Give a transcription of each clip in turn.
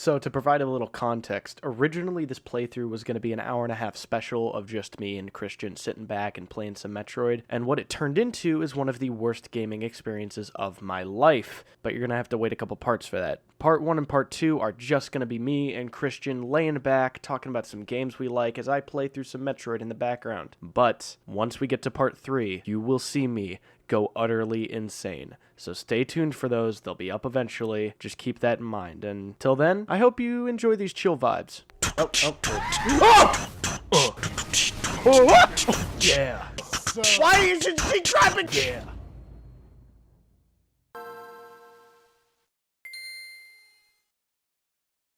So to provide a little context, originally this playthrough was going to be an hour-and-a-half special of just me and Christian sitting back and playing some Metroid, and what it turned into is one of the worst gaming experiences of my life. But you're going to have to wait a couple parts for that. Part 1 and Part 2 are just going to be me and Christian laying back, talking about some games we like as I play through some Metroid in the background. But once we get to Part 3, you will see me go utterly insane. So stay tuned for those. They'll be up eventually. Just keep that in mind. And till then, I hope you enjoy these chill vibes. Yeah. Why is it keep dropping? Yeah.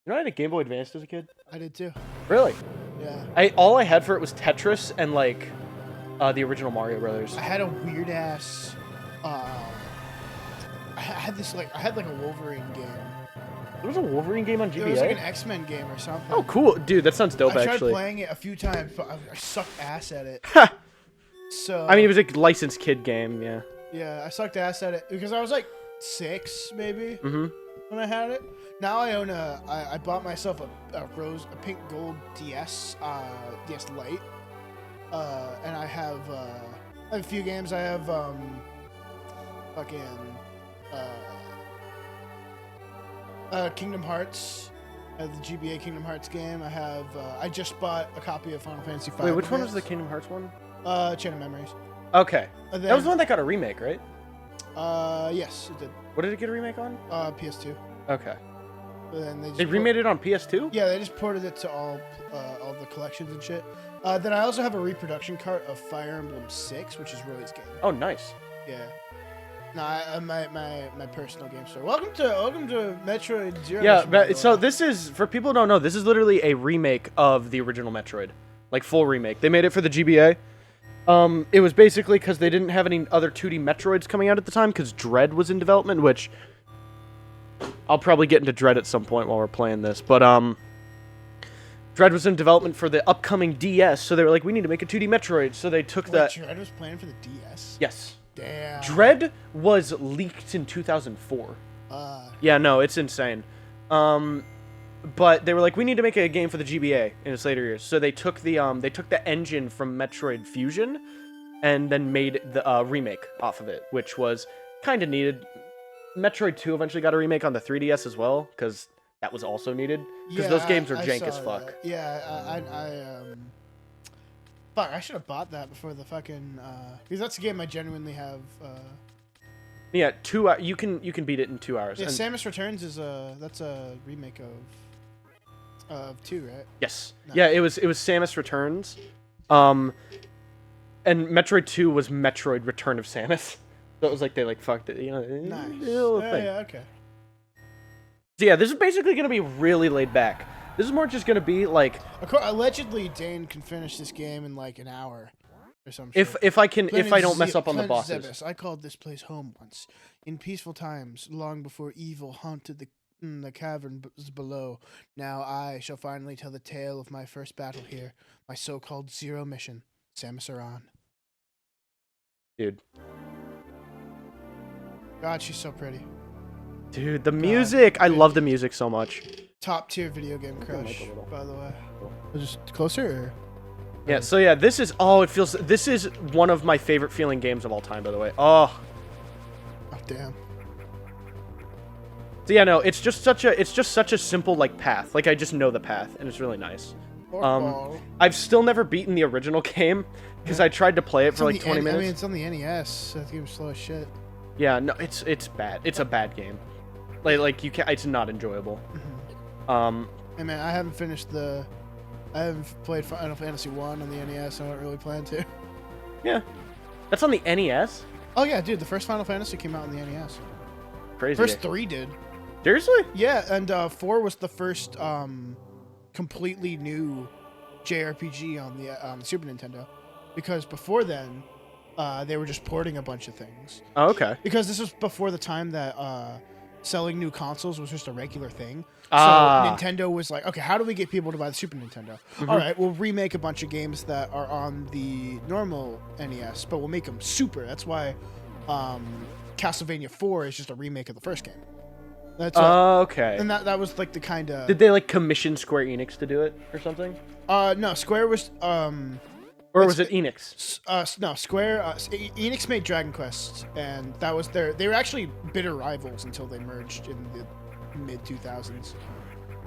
You know I had a Game Boy Advance as a kid? I did too. Really? Yeah. All I had for it was Tetris and like the original Mario Brothers. I had a weird ass. I had like a Wolverine game. There was a Wolverine game on GBA? It was like an X-Men game or something. Oh, cool. Dude, that sounds dope, I tried actually. playing it a few times, but I sucked ass at it. So I mean, it was a licensed kid game, yeah. Yeah, I sucked ass at it because I was like 6, maybe, Mm-hmm. when I had it. Now I own I bought myself a pink gold DS, DS Lite. And I have a few games. I have Kingdom Hearts, the GBA Kingdom Hearts game. I have I just bought a copy of Final Fantasy V. Wait, which one was the Kingdom Hearts one? Chain of Memories. Okay. Then, That was the one that got a remake, right? Yes, it did. What did it get a remake on? PS2. Okay. But then They remade it on PS2? Yeah, they just ported it to all the collections and shit. Then I also have a reproduction cart of Fire Emblem 6, which is Roy's game. Oh, nice. Yeah. No, my personal game store. Welcome to Metroid Zero. Yeah, Mission, by the so way. this is, for people who don't know, this is literally a remake of the original Metroid. Like, full remake. They made it for the GBA. It was basically because they didn't have any other 2D Metroids coming out at the time, because Dread was in development, which I'll probably get into Dread at some point while we're playing this, but Dread was in development for the upcoming DS, so they were like, we need to make a 2D Metroid, so they took that... Dread was planned for the DS? Yes. Damn. Dread was leaked in 2004. Yeah, no, it's insane. But they were like, we need to make a game for the GBA in its later years. So they took the engine from Metroid Fusion and then made the remake off of it, which was kind of needed. Metroid 2 eventually got a remake on the 3DS as well, because that was also needed. Because those games are jank as fuck. That. Yeah, fuck, I should have bought that before the fucking because that's a game I genuinely have. Yeah, you can beat it in 2 hours. Yeah, and Samus Returns is that's a remake of 2, right? Yes. Nice. Yeah, it was Samus Returns. And Metroid 2 was Metroid Return of Samus. So it was like they fucked it, Nice. Thing. Yeah, okay. So yeah, this is basically gonna be really laid back. This is more just gonna be like Allegedly, Dane can finish this game in like an hour or something. if I don't mess up on the bosses. Zebus, I called this place home once, in peaceful times, long before evil haunted the caverns below. Now I shall finally tell the tale of my first battle here, my so-called Zero mission. Samus Aran. Dude. God, she's so pretty. Dude, the music! I love the music so much. Top tier video game crush, by the way. Just closer? Or? Yeah, so yeah, this is one of my favorite feeling games of all time, by the way. Oh. Oh, damn. So yeah, no, it's just such a simple path. Like I just know the path, and it's really nice. I've still never beaten the original game because I tried to play it for like 20 minutes. I mean, it's on the NES. That game's slow as shit. Yeah, no, it's bad. It's a bad game. Like you can't. It's not enjoyable. Hey man, I haven't played Final Fantasy 1 on the NES. I don't really plan to. Yeah, that's on the NES. Oh yeah, dude, the first Final Fantasy came out on the NES. Crazy. First 3 did. Seriously? Yeah, and 4 was the first completely new JRPG on the Super Nintendo, because before then they were just porting a bunch of things. Oh, okay. Because this was before the time that selling new consoles was just a regular thing. Ah. So Nintendo was like, okay, how do we get people to buy the Super Nintendo? All right, we'll remake a bunch of games that are on the normal NES, but we'll make them super. That's why Castlevania 4 is just a remake of the first game. That's what, Okay. and that was like the kind of. Did they like commission Square Enix to do it or something? No, Square was Or was it Enix? No, Square. Enix made Dragon Quest, and that was they were actually bitter rivals until they merged in the mid 2000s.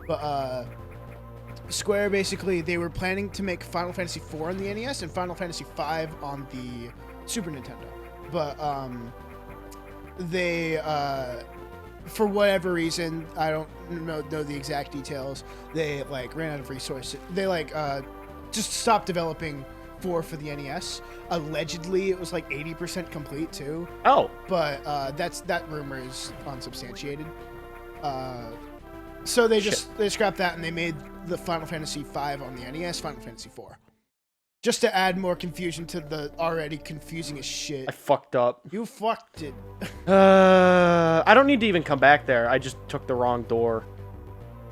But Square basically they were planning to make Final Fantasy IV on the NES and Final Fantasy V on the Super Nintendo, but they for whatever reason, I don't know the exact details, they like ran out of resources. They like just stopped developing 4 for the NES. Allegedly, it was like 80% complete too. Oh, But that rumor is unsubstantiated. So they scrapped that and they made the Final Fantasy V on the NES, Final Fantasy IV. Just to add more confusion to the already confusing as shit. I fucked up. You fucked it. I don't need to even come back there. I just took the wrong door.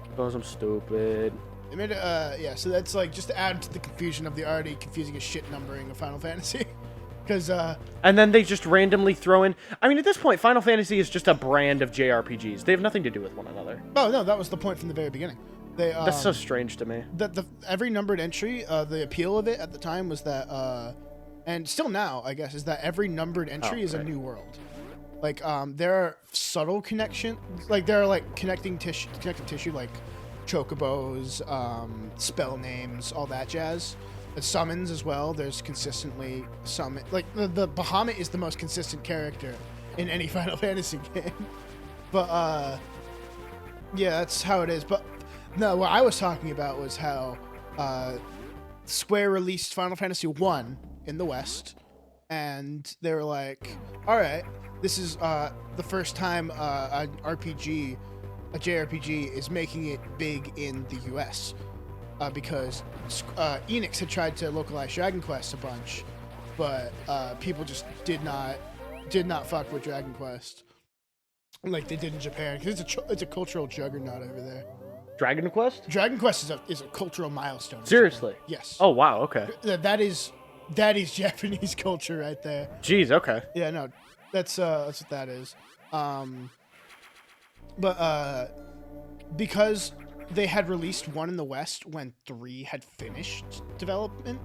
Because I'm stupid. They made it, yeah, so that's like just to add to the confusion of the already confusing as shit numbering of Final Fantasy. Because, And then they just randomly throw in... I mean, at this point, Final Fantasy is just a brand of JRPGs. They have nothing to do with one another. oh no, that was the point from the very beginning. They, That's so strange to me. every numbered entry, the appeal of it at the time was that, and still now, I guess, is that every numbered entry is a new world. Like, there are subtle connections, like there are like connective tissue, like chocobos, spell names, all that jazz. And summons as well. There's consistently summon. Like the Bahamut is the most consistent character in any Final Fantasy game. But yeah, that's how it is. But no, what I was talking about was how Square released Final Fantasy 1 in the West, and they were like, all right, this is the first time an RPG, a JRPG, is making it big in the US. Because Enix had tried to localize Dragon Quest a bunch, but people just did not fuck with Dragon Quest like they did in Japan, because it's a cultural juggernaut over there. Dragon Quest? Dragon Quest is a cultural milestone. Seriously? Yes. Oh, wow, okay. That is Japanese culture right there. Jeez, okay. Yeah, no, that's what that is. But because they had released 1 in the West when 3 had finished development,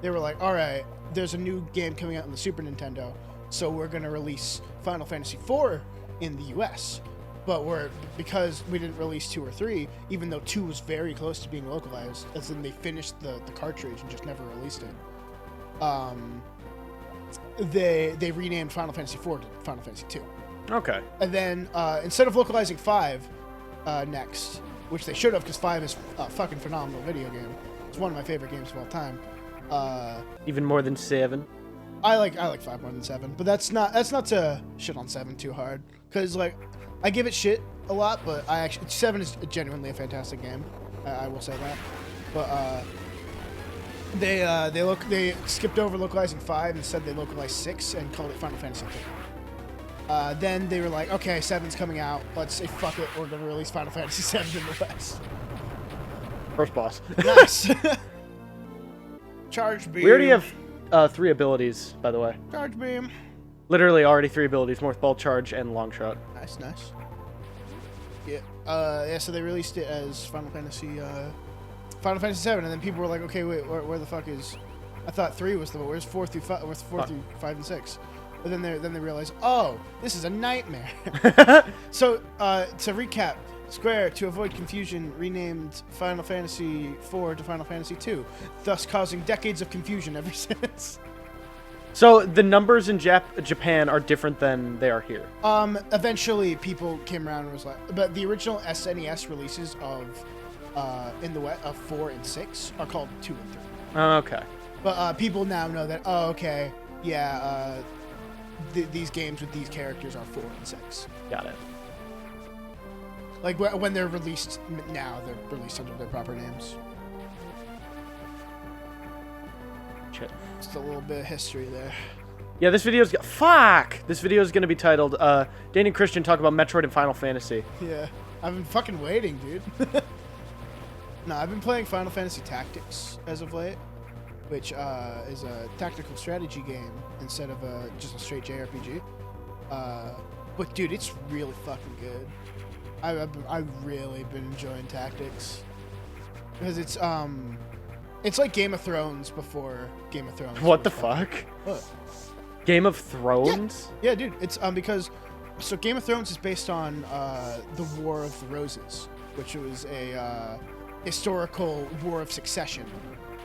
they were like, all right, there's a new game coming out on the Super Nintendo, so we're going to release Final Fantasy IV in the US. But because we didn't release 2 or 3, even though 2 was very close to being localized, as in they finished the cartridge and just never released it, they renamed Final Fantasy IV to Final Fantasy II. Okay. And then instead of localizing 5 next, which they should have, because 5 is a fucking phenomenal video game. It's one of my favorite games of all time. Even more than 7? I like 5 more than 7, but that's not to shit on 7 too hard, because like I give it shit a lot, but 7 is genuinely a fantastic game. I will say that. But they skipped over localizing 5 and said they localized 6 and called it Final Fantasy II. Then they were like, okay, 7's coming out. Let's say fuck it, we're gonna release Final Fantasy 7 in the West. First boss. Nice. Charge beam. We already have 3 abilities, by the way. Charge beam. Literally already 3 abilities: North Ball, Charge, and Long Shot. Nice. Yeah. Yeah. So they released it as Final Fantasy 7, and then people were like, okay, wait, where the fuck is? I thought 3 was where's 4 through 5? Where's 4 through 5 and 6? But then they realized, oh, this is a nightmare. So to recap, Square, to avoid confusion, renamed Final Fantasy IV to Final Fantasy II, thus causing decades of confusion ever since. So the numbers in Japan are different than they are here. Eventually, people came around and was like, but the original SNES releases of in the West of 4 and 6 are called 2 and 3. Okay. But people now know that. Oh, okay, yeah. These games with these characters are 4 and 6. Got it. Like when they're released now, they're released under their proper names. Shit. Just a little bit of history there. Yeah, this video's This video is gonna be titled Dane and Christian talk about Metroid and Final Fantasy. Yeah, I've been fucking waiting, dude. No, I've been playing Final Fantasy Tactics as of late, which is a tactical strategy game instead of just a straight JRPG. But dude, it's really fucking good. I've really been enjoying Tactics because it's like Game of Thrones before Game of Thrones. What the fuck? What? Game of Thrones? Yeah, dude. It's because so Game of Thrones is based on the War of the Roses, which was a historical war of succession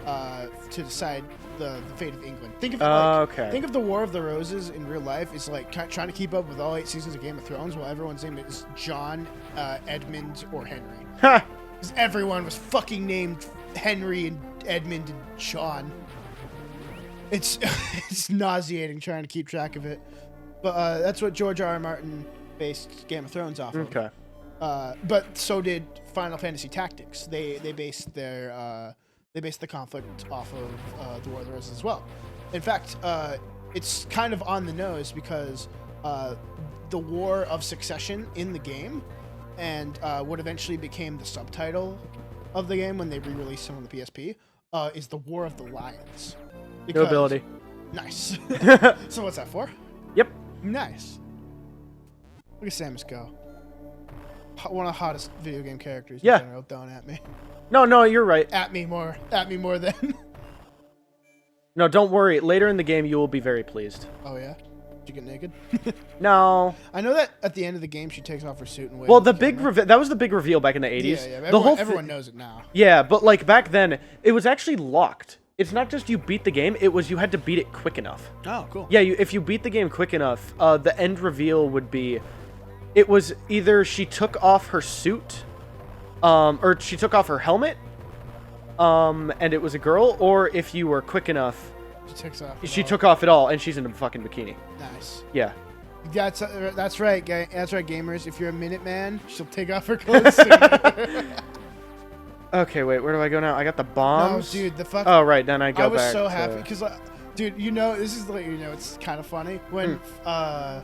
to decide the fate of England. Think of it like, think of the War of the Roses in real life is like trying to keep up with all 8 seasons of Game of Thrones while everyone's name is John, Edmund, or Henry. Ha! Because everyone was fucking named Henry and Edmund and John. It's it's nauseating trying to keep track of it, but that's what George R. R. Martin based Game of Thrones off of. Okay. But so did Final Fantasy Tactics. They based their the conflict off of the War of the Roses as well. In fact, it's kind of on the nose because the War of Succession in the game and what eventually became the subtitle of the game when they re-released some on the PSP is the War of the Lions. No ability. Nice. So what's that for? Yep. Nice. Look at Samus go. One of the hottest video game characters in general. Don't at me. No, you're right. At me more than. No, don't worry. Later in the game, you will be very pleased. Oh yeah? Did you get naked? No. I know that at the end of the game she takes off her suit and waves. Well, the big that was the big reveal back in the 80s. Yeah. Everyone knows it now. Yeah, but like back then, it was actually locked. It's not just you beat the game, it was you had to beat it quick enough. Oh, cool. Yeah, if you beat the game quick enough, the end reveal would be, it was either she took off her suit, or she took off her helmet, and it was a girl, or if you were quick enough, she took off it all, and she's in a fucking bikini. Nice. Yeah. That's right, that's right, gamers. If you're a Minuteman, she'll take off her clothes sooner. Okay, wait, where do I go now? I got the bombs. No, dude, the fuck. Oh, right, then I go back. I was so happy because, dude, this is like, it's kind of funny when I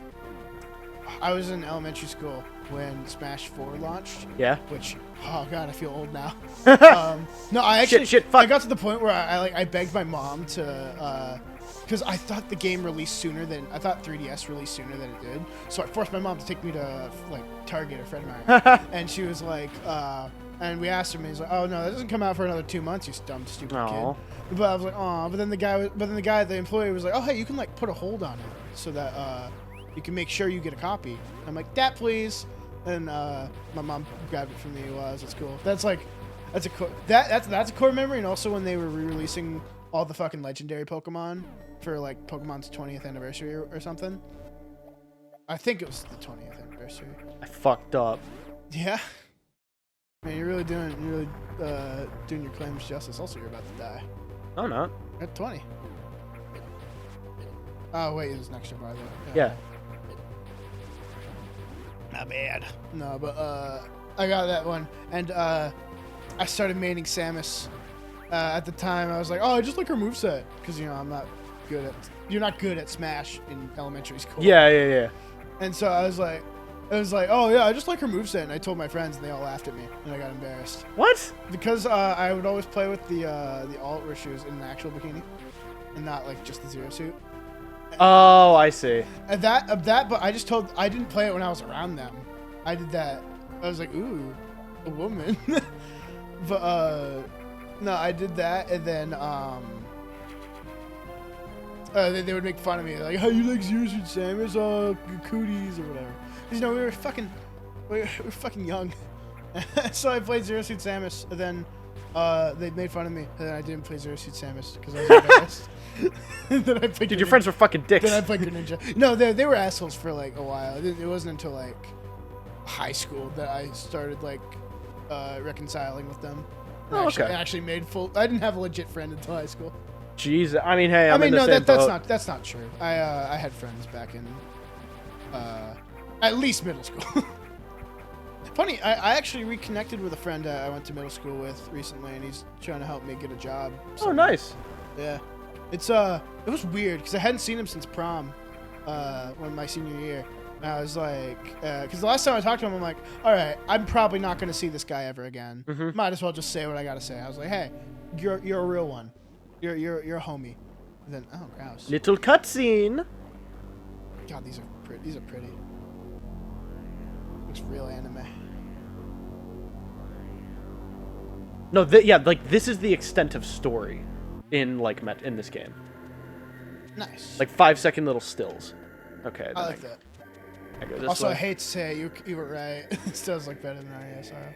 was in elementary school when Smash 4 launched. Yeah. Which, oh god, I feel old now. No, I actually, fuck. I got to the point where I begged my mom to, because I thought the game released sooner than, I thought 3DS released sooner than it did. So I forced my mom to take me to like Target or Fred Meyer, and she was like, and we asked him, and he's like, "Oh no, that doesn't come out for another 2 months, you dumb, stupid kid." But I was like, "Oh," but then the employee was like, "Oh hey, you can like put a hold on it so that you can make sure you get a copy." I'm like, "That please," and my mom grabbed it from me while I was at school. That's a core memory, and also when they were re-releasing all the fucking legendary Pokemon for like Pokemon's 20th anniversary or something. I think it was the 20th anniversary. I fucked up. Yeah. Man, you're really doing your claims justice. Also, you're about to die. No, I'm not. You're at 20. Oh wait, it was next year, by the way. Yeah. Not bad. No, but I got that one, and I started maining Samus. At the time, I was like, "Oh, I just like her moveset," because I'm not good at. You're not good at Smash in elementary school. Yeah. And so I was like, "Oh yeah, I just like her moveset," and I told my friends, and they all laughed at me, and I got embarrassed. What? Because I would always play with the alt where she was in an actual bikini, and not like just the Zero suit. Oh, I see. But I didn't play it when I was around them. I did that. I was like, ooh, a woman. But no, I did that, and then they would make fun of me, like, "How you like Zero Suit Samus? Cooties or whatever." Because we were fucking young. So I played Zero Suit Samus, and then they made fun of me, and then I didn't play Zero Suit Samus because I was embarrassed. Then I played Dude, your friends were fucking dicks. Then I played Greninja. No, they were assholes for like a while. It wasn't until like high school that I started like reconciling with them. Oh, okay. I actually I didn't have a legit friend until high school. Jeez, I mean, hey, I'm in the same boat. That's not true. I had friends back in at least middle school. Funny, I actually reconnected with a friend I went to middle school with recently, and he's trying to help me get a job. Oh, nice. Yeah, it was weird because I hadn't seen him since prom, when my senior year. And I was like, because the last time I talked to him, I'm like, all right, I'm probably not going to see this guy ever again. Mm-hmm. Might as well just say what I got to say. I was like, hey, you're a real one. You're a homie. And then, oh, grouse. Little cutscene. God, these are pretty. Looks real anime. No, yeah, like this is the extent of story in like in this game. Nice. Like 5-second little stills. Okay. I like that. I go this Also, way. I hate to say it, you were right. It does look better than Arya Sara.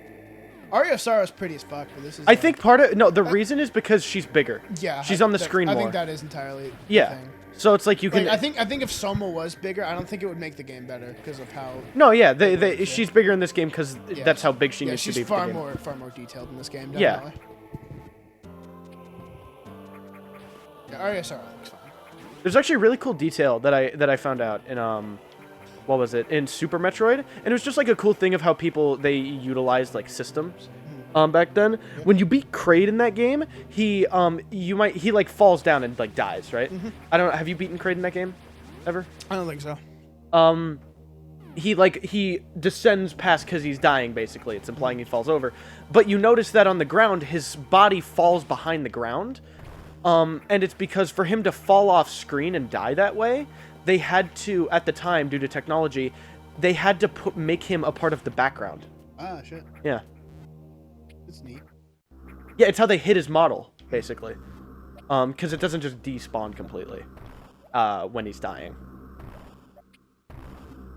Arya Sara's pretty as fuck, but this is. I think part of the reason is because she's bigger. Yeah. She's on the screen more. I think that is entirely. Yeah. The thing. So it's like you can. Like, I think if Soma was bigger, I don't think it would make the game better because of how. No, yeah, she's bigger in this game because Yeah, that's how big she needs to be. She's For far the game. far more detailed in this game. Yeah. Definitely. Yeah. Arya Sara looks fine. There's actually a really cool detail that I found out in what was it, in Super Metroid, and it was just like a cool thing of how people they utilized like systems back then. When you beat Kraid in that game, he like falls down and like dies, right? I don't know, have you beaten Kraid in that game ever? I don't think so. He descends past because he's dying, basically. It's implying he falls over. But you notice that on the ground, his body falls behind the ground. And it's because for him to fall off screen and die that way, they had to, at the time, due to technology, they had to make him a part of the background. Ah, shit. Yeah. That's neat. Yeah, it's how they hid his model, basically. Because it doesn't just despawn completely when he's dying.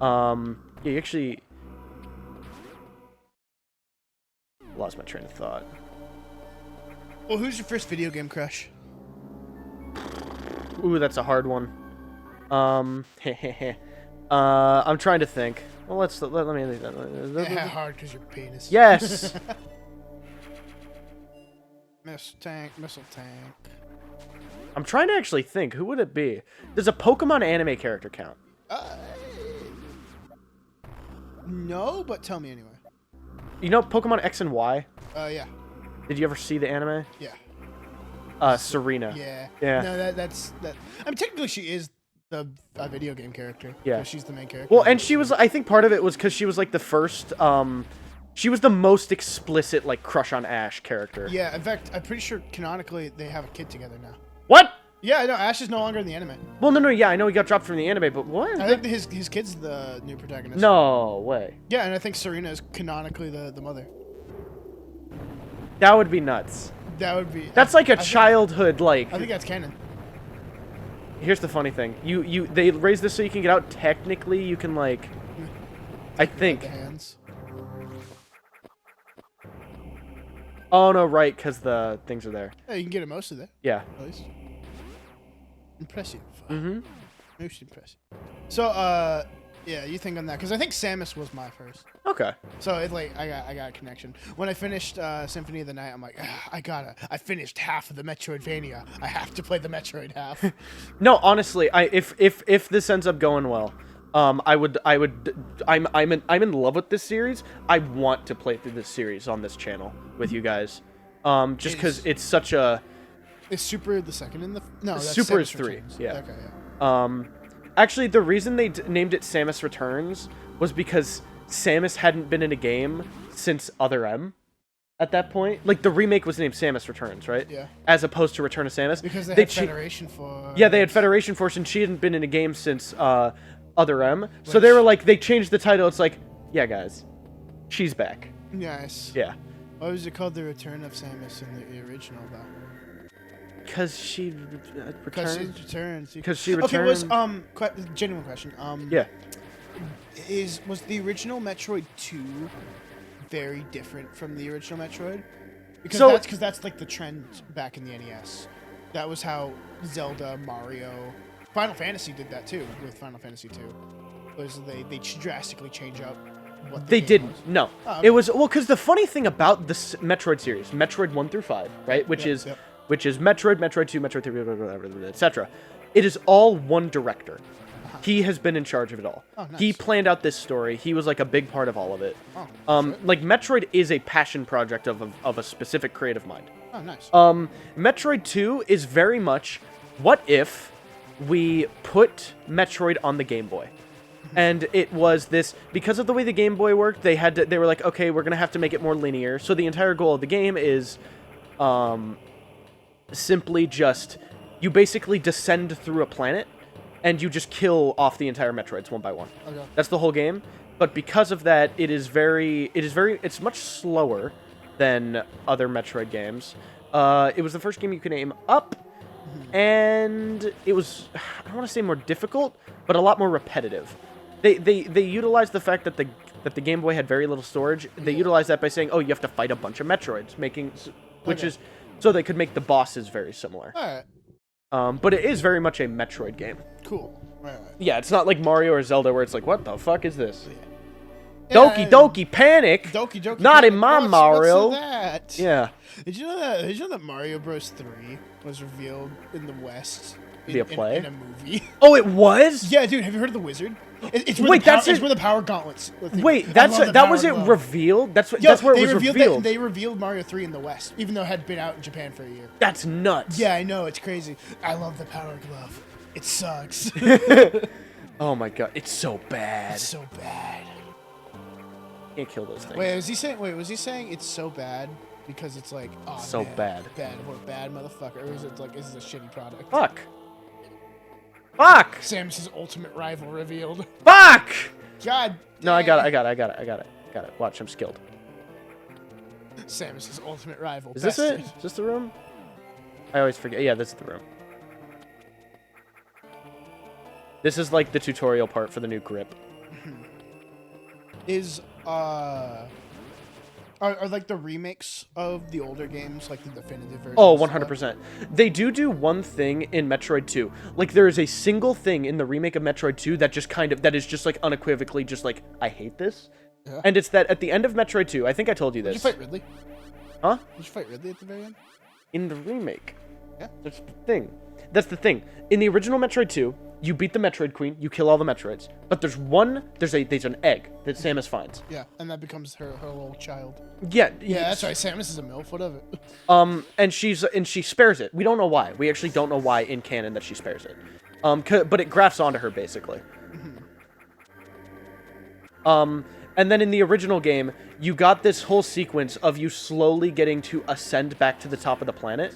Yeah, you actually lost my train of thought. Well, who's your first video game crush? Ooh, that's a hard one. I'm trying to think. Well, let me. Yeah, hard because your penis. Yes. Missile tank. I'm trying to actually think. Who would it be? Does a Pokemon anime character count? No, but tell me anyway. You know Pokemon X and Y? Yeah. Did you ever see the anime? Yeah. Serena. Yeah. Yeah. No, that's. I mean, technically, she is a video game character. Yeah. She's the main character. Well, and she was. I think part of it was because she was like the first. She was the most explicit like crush on Ash character. Yeah. In fact, I'm pretty sure canonically they have a kid together now. What? Yeah, I know. Ash is no longer in the anime. Well, no, yeah, I know he got dropped from the anime, but what? I think his kid's the new protagonist. No way. Yeah, and I think Serena is canonically the mother. That would be nuts. That would be. That's like a childhood like. I think that's canon. Here's the funny thing. They raised this so you can get out. Technically, you can like. I think. The hands. Oh no, right, because the things are there. Yeah, you can get it most of that. Yeah. At least. Impressive. Mm-hmm. Most impressive. So, yeah, you think on that because I think Samus was my first. Okay. So it like I got a connection. When I finished Symphony of the Night, I'm like, I finished half of the Metroidvania. I have to play the Metroid half. No, honestly, if this ends up going well, I'm in love with this series. I want to play through this series on this channel with you guys. Just because it's such a. Is Super the second in the? No, that's Super Samus is 3. Returns. Yeah. Okay. Yeah. Actually, the reason they named it Samus Returns was because Samus hadn't been in a game since Other M. At that point, like the remake was named Samus Returns, right? Yeah. As opposed to Return of Samus. Because they had Federation Force. Yeah, they had Federation Force, and she hadn't been in a game since Other M. So they were like, they changed the title. It's like, yeah, guys, she's back. Nice. Yeah. Why was it called The Return of Samus in the original though? Because she returns. Because she returns. Okay, genuine question. Yeah. Was the original Metroid 2 very different from the original Metroid? Because that's like the trend back in the NES. That was how Zelda, Mario, Final Fantasy did that too with Final Fantasy 2. Was they drastically change up what They didn't. was. No. Oh, okay. It was because the funny thing about this Metroid series, Metroid 1 through 5, right, which is Metroid, Metroid 2, Metroid 3, etc. It is all one director. He has been in charge of it all. Oh, nice. He planned out this story. He was like a big part of all of it. Oh, like Metroid is a passion project of a specific creative mind. Oh, nice. Metroid 2 is very much, what if we put Metroid on the Game Boy? And it was this, because of the way the Game Boy worked, they were like, okay, we're going to have to make it more linear. So the entire goal of the game is simply just, you basically descend through a planet, and you just kill off the entire Metroids one by one. Okay. That's the whole game. But because of that, it's much slower. than other Metroid games. It was the first game you could aim up, and it was, I don't want to say more difficult, but a lot more repetitive. They utilized the fact that the Game Boy had very little storage. They utilized that by saying, oh, you have to fight a bunch of Metroids, which is so they could make the bosses very similar. All right. But it is very much a Metroid game. Cool. Right. Yeah, it's not like Mario or Zelda where it's like, what the fuck is this? Yeah. Doki Doki Panic. Doki Not Panic. in my What's Mario. that? Yeah. Did you know that Mario Bros. 3 was revealed in the West Via play? in a movie? Oh, it was? Yeah, dude. Have you heard of the Wizard? It's where Wait, it's where the power gauntlets. Wait, that was it revealed? That's where it was revealed. They revealed Mario 3 in the West, even though it had been out in Japan for a year. That's nuts. Yeah, I know. It's crazy. I love the power glove. It sucks. Oh my god, it's so bad. It's so bad. Can't kill those things. Wait, was he saying it's so bad because it's like, oh, So man, bad. What a bad motherfucker. Or is it like, is this a shitty product? Fuck. Fuck! Samus's ultimate rival revealed. Fuck! God. No, I got it. Watch, I'm skilled. Samus's ultimate rival. Is this it? Bested. Is this the room? I always forget. Yeah, this is the room. This is like the tutorial part for the new grip. Are like the remakes of the older games like the definitive version? Oh, 100%. They do one thing in Metroid 2. Like, there is a single thing in the remake of Metroid 2 that is just like unequivocally just like, I hate this. Yeah. And it's that at the end of Metroid 2, I think I told you this. Did you fight Ridley? Huh? Did you fight Ridley at the very end? In the remake. Yeah. That's the thing. In the original Metroid 2, you beat the Metroid Queen, you kill all the Metroids. But there's an egg that Samus finds. Yeah, and that becomes her little child. Yeah. Yeah, that's right. Samus is a MILF. What of it? And she spares it. We don't know why. We actually don't know why in canon that she spares it. But it grafts onto her basically. And then in the original game, you got this whole sequence of you slowly getting to ascend back to the top of the planet.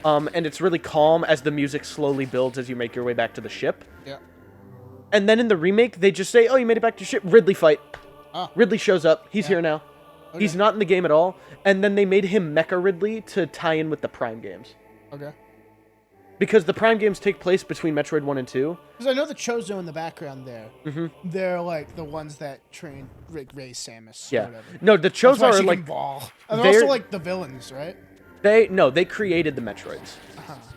And it's really calm as the music slowly builds as you make your way back to the ship. Yeah. And then in the remake, they just say, oh, you made it back to ship. Ridley fight. Ah. Ridley shows up. He's here now. Okay. He's not in the game at all. And then they made him Mecha Ridley to tie in with the Prime games. Okay. Because the Prime games take place between Metroid 1 and 2. Because I know the Chozo in the background there. Mm-hmm. They're like the ones that raise Samus. Yeah. Or whatever. No, the Chozo are like... Ball. And they're also like the villains, right? They created the Metroids.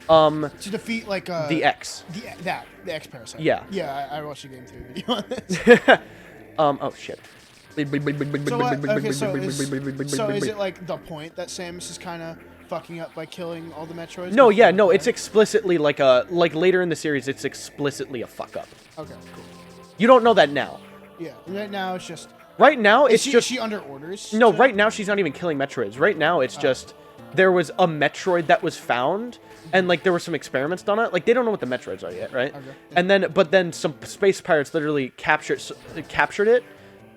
To defeat like the X. The X parasite. Yeah. Yeah, I watched the game 3 video on this. Oh shit. So is it like the point that Samus is kind of fucking up by killing all the Metroids? No, it's explicitly like later in the series, it's explicitly a fuck up. Okay, cool. You don't know that now. Yeah, right now it's just. Right now, is she under orders? No, right now she's not even killing Metroids. Right now, it's just there was a Metroid that was found, and like there were some experiments done on it. Like they don't know what the Metroids are yet, right? Okay. And then some space pirates literally captured it,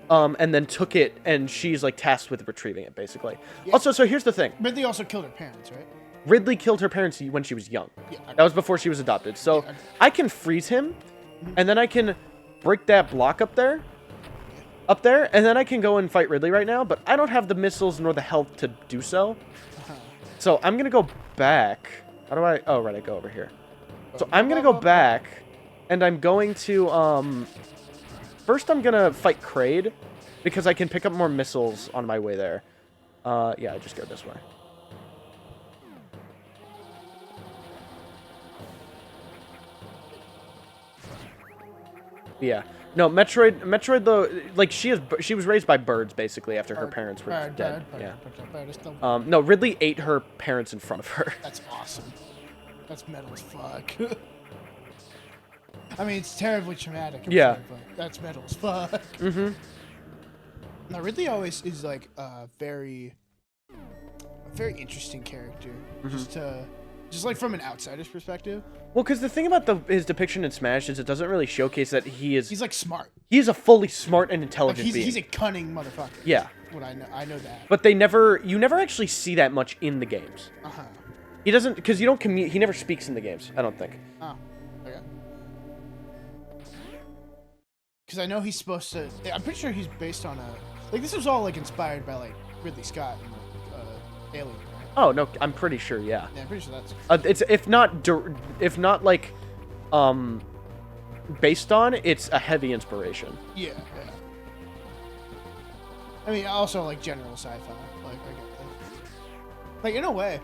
and then took it, and she's like tasked with retrieving it, basically. Yeah. Also, so here's the thing. Ridley also killed her parents, right? Ridley killed her parents when she was young. Yeah. That was before she was adopted. So I can freeze him, and then I can break that block up there, and then I can go and fight Ridley right now, but I don't have the missiles nor the health to do so. So I'm going to go back. How do I... Oh, right, I go over here. So I'm going to go back, and I'm going to... First, I'm going to fight Kraid, because I can pick up more missiles on my way there. Yeah, I just go this way. Yeah. No, Metroid though, like she was raised by birds basically after her parents were dead. Yeah. No, Ridley ate her parents in front of her. That's awesome. That's metal as fuck. I mean, it's terribly traumatic. Yeah. But that's metal as fuck. Mm-hmm. Now, Ridley always is like a very interesting character. Mm-hmm. Just like from an outsider's perspective. Well, because the thing about his depiction in Smash is it doesn't really showcase that he's like smart. He's a fully smart and intelligent being. He's a cunning motherfucker. Yeah. What I know that. But you never actually see that much in the games. He doesn't, because you don't he never speaks in the games, I don't think. Oh, okay. Because I know he's supposed to. I'm pretty sure he's based on like this was all like inspired by like Ridley Scott and Alien, right? Oh no, I'm pretty sure. Yeah. Yeah, I'm pretty sure that's. It's if not like, based on, it's a heavy inspiration. Yeah, yeah. I mean, also like general sci-fi. Like I get that. Like in a way,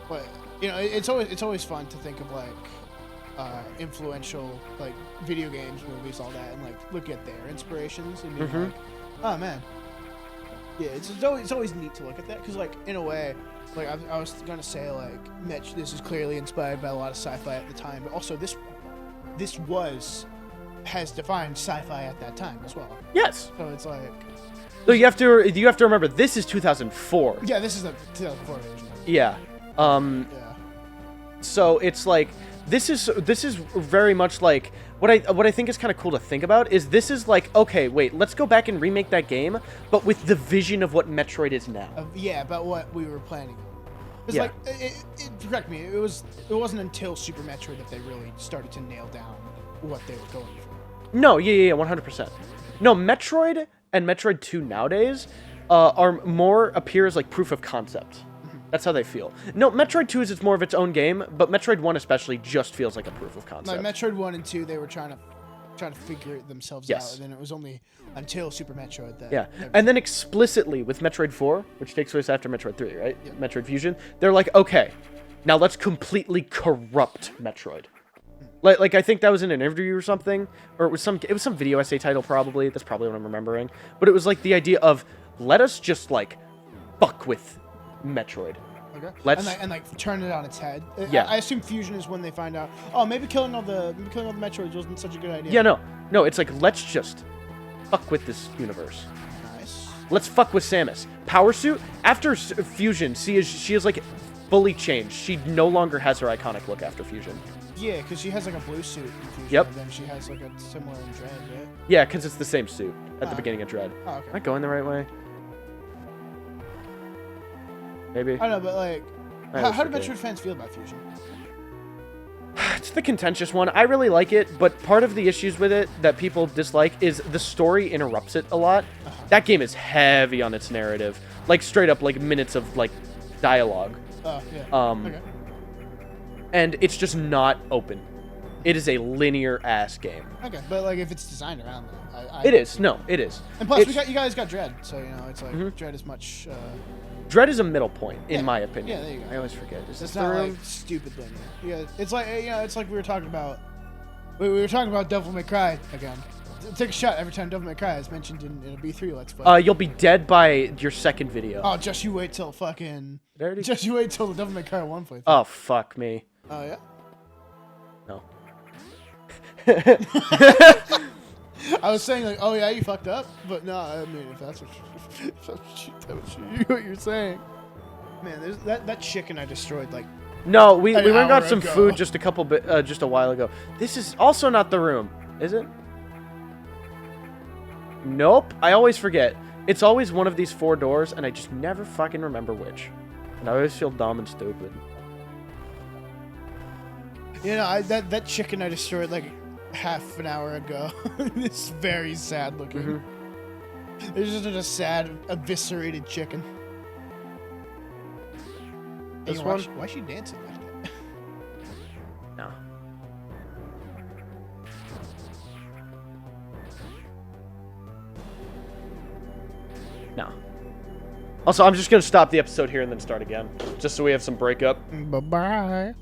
but you know, it's always fun to think of like influential like video games, movies, all that, and like look at their inspirations and be like, oh man, yeah, it's always neat to look at that because like in a way, like I was gonna say like this is clearly inspired by a lot of sci-fi at the time, but also this has defined sci-fi at that time as well. Yes. So it's like. So you have to remember this is 2004. Yeah, this is the 2004 version. Yeah. Yeah. So it's like this is very much like what I think is kind of cool to think about is this is like, okay, wait, let's go back and remake that game, but with the vision of what Metroid is now. Yeah, about what we were planning. It's Yeah. like correct me. It wasn't until Super Metroid that they really started to nail down what they were going for. No, yeah, 100%. No, Metroid and Metroid 2 nowadays appear as like proof of concept. That's how they feel. No, Metroid 2 is more of its own game, but Metroid 1 especially just feels like a proof of concept. Like Metroid 1 and 2, they were trying to figure themselves Yes. out, and then it was only until Super Metroid that. Yeah, and then explicitly with Metroid 4, which takes place after Metroid 3, right? Yeah. Metroid Fusion, they're like, okay, now let's completely corrupt Metroid. Like I think that was in an interview or something, or it was some video essay title probably. That's probably what I'm remembering. But it was like the idea of let us just like fuck with Metroid. Okay. Let's and like turn it on its head. Yeah. I assume Fusion is when they find out. Oh, maybe killing all the Metroids wasn't such a good idea. Yeah, no, it's like let's just fuck with this universe. Nice. Let's fuck with Samus. Power Suit after Fusion, she is like fully changed. She no longer has her iconic look after Fusion. Yeah, because she has like a blue suit in Fusion. Yep. And then she has like a similar in Dread, right? Yeah, because it's the same suit at the Oh. beginning of Dread. Oh, okay. Am I going the right way? Maybe. I don't know, but like, I how always do forget. Metroid fans feel about Fusion? It's the contentious one. I really like it, but part of the issues with it that people dislike is the story interrupts it a lot. That game is heavy on its narrative. Like, straight up, like, minutes of, like, dialogue. Oh, yeah. Okay. And it's just not open. It is a linear-ass game. Okay, but like if it's designed around that, It is. No, it is. And plus, It's- you guys got Dread, so you know it's like Dread is much. Dread is a middle point, in Yeah. my opinion. Yeah, there you go. I always forget. Is this It's the not room? like stupid linear. Yeah, it's like it's like we were talking about. We were talking about Devil May Cry again. Take a shot every time Devil May Cry is mentioned in a B3 Let's Play. You'll be dead by your second video. Oh, just you wait till fucking. Did I already- Just you wait till the Devil May Cry 1 playthrough. Oh, fuck me. Oh yeah. No. I was saying like, oh yeah, you fucked up, but no, I mean if that's what you're saying. Man, there's that chicken I destroyed like. No, we An went and got hour some ago. food just a while ago. This is also not the room, is it? Nope. I always forget. It's always one of these 4 doors, and I just never fucking remember which. And I always feel dumb and stupid. You know, that chicken I destroyed like half an hour ago. It's very sad looking. There's just a sad, eviscerated chicken. Hey, This why one? Why is she dancing like that? No. No. Also, I'm just gonna stop the episode here and then start again, just so we have some breakup. Bye bye.